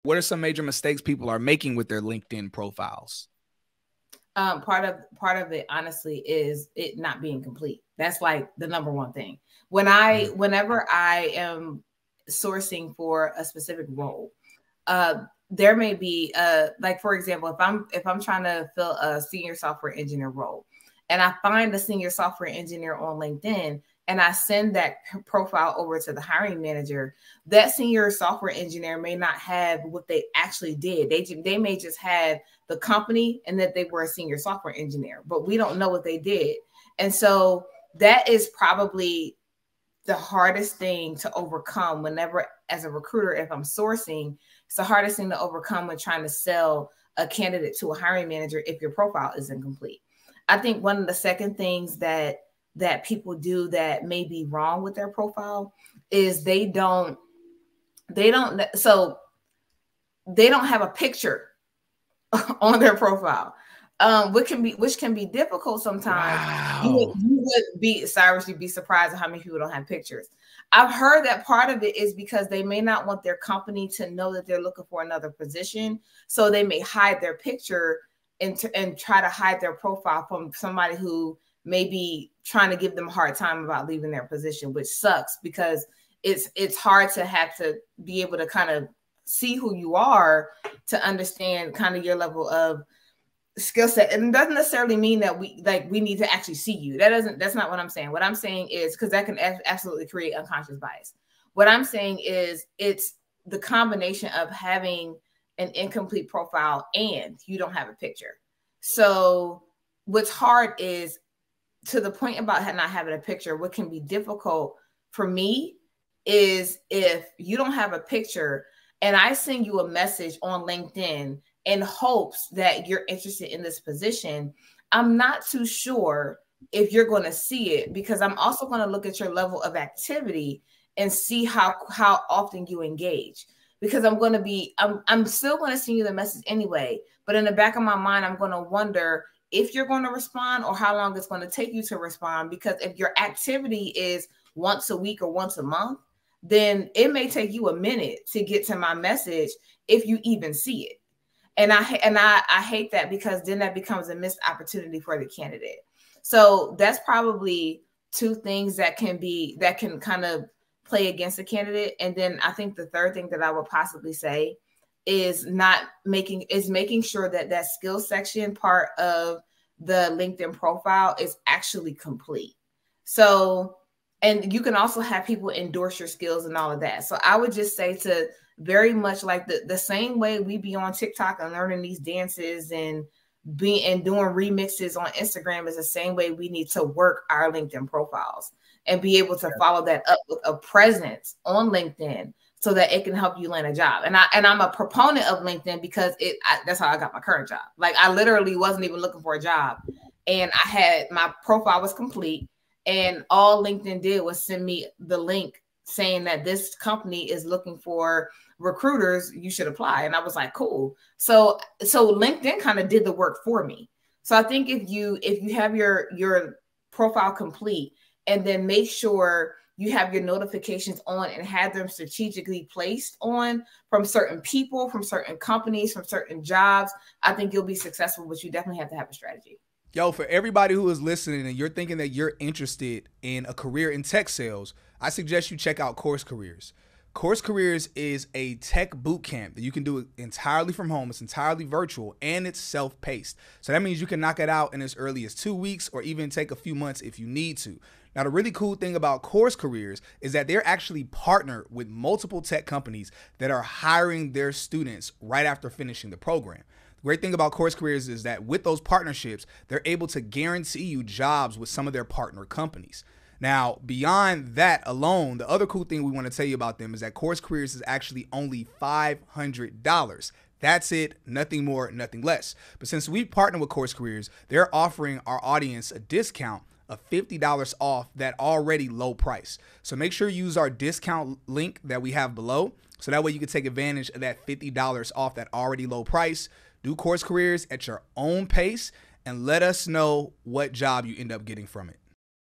What are some major mistakes people are making with their LinkedIn profiles? Part of it, honestly, is it not being complete. That's like the number one thing. Whenever I am sourcing for a specific role, there may be like, for example, if I'm trying to fill a senior software engineer role, and I find a senior software engineer on LinkedIn, and I send that profile over to the hiring manager, that senior software engineer may not have what they actually did. They may just have the company and that they were a senior software engineer, but we don't know what they did. And so that is probably the hardest thing to overcome whenever, as a recruiter, if I'm sourcing, it's the hardest thing to overcome when trying to sell a candidate to a hiring manager if your profile isn't complete. I think one of the second things that people do that may be wrong with their profile is they don't have a picture on their profile, which can be difficult sometimes. Wow. You would be, Cyrus, you'd be surprised at how many people don't have pictures. I've heard that part of it is because they may not want their company to know that they're looking for another position, so they may hide their picture and try to hide their profile from somebody who may be trying to give them a hard time about leaving their position, which sucks because it's hard to have to be able to kind of see who you are to understand kind of your level of skill set. And it doesn't necessarily mean that we need to actually see you. That's not what I'm saying. What I'm saying is, because that can absolutely create unconscious bias. What I'm saying is it's the combination of having an incomplete profile and you don't have a picture. So what's hard is, to the point about not having a picture, what can be difficult for me is if you don't have a picture and I send you a message on LinkedIn in hopes that you're interested in this position, I'm not too sure if you're going to see it, because I'm also going to look at your level of activity and see how often you engage. Because I'm still going to send you the message anyway, but in the back of my mind, I'm going to wonder if you're going to respond or how long it's going to take you to respond. Because if your activity is once a week or once a month, then it may take you a minute to get to my message if you even see it. And I hate that, because then that becomes a missed opportunity for the candidate. So that's probably two things that can kind of play against the candidate. And then I think the third thing that I would possibly say is making sure that skill section part of the LinkedIn profile is actually complete. So, and you can also have people endorse your skills and all of that. So I would just say, to very much like the same way we be on TikTok and learning these dances and doing remixes on Instagram, is the same way we need to work our LinkedIn profiles and be able to follow that up with a presence on LinkedIn so that it can help you land a job. And I'm a proponent of LinkedIn because that's how I got my current job. Like, I literally wasn't even looking for a job, and my profile was complete, and all LinkedIn did was send me the link saying that this company is looking for recruiters, you should apply. And I was like, cool. So LinkedIn kind of did the work for me. So I think if you have your profile complete, and then make sure you have your notifications on and have them strategically placed on from certain people, from certain companies, from certain jobs, I think you'll be successful, but you definitely have to have a strategy. Yo, for everybody who is listening and you're thinking that you're interested in a career in tech sales, I suggest you check out CourseCareers. CourseCareers is a tech boot camp that you can do entirely from home. It's entirely virtual, and it's self-paced. So that means you can knock it out in as early as 2 weeks, or even take a few months if you need to. Now, the really cool thing about CourseCareers is that they're actually partnered with multiple tech companies that are hiring their students right after finishing the program. The great thing about CourseCareers is that with those partnerships, they're able to guarantee you jobs with some of their partner companies. Now, beyond that alone, the other cool thing we want to tell you about them is that CourseCareers is actually only $500. That's it, nothing more, nothing less. But since we partner with CourseCareers, they're offering our audience a discount of $50 off that already low price. So make sure you use our discount link that we have below, so that way you can take advantage of that $50 off that already low price. Do CourseCareers at your own pace and let us know what job you end up getting from it.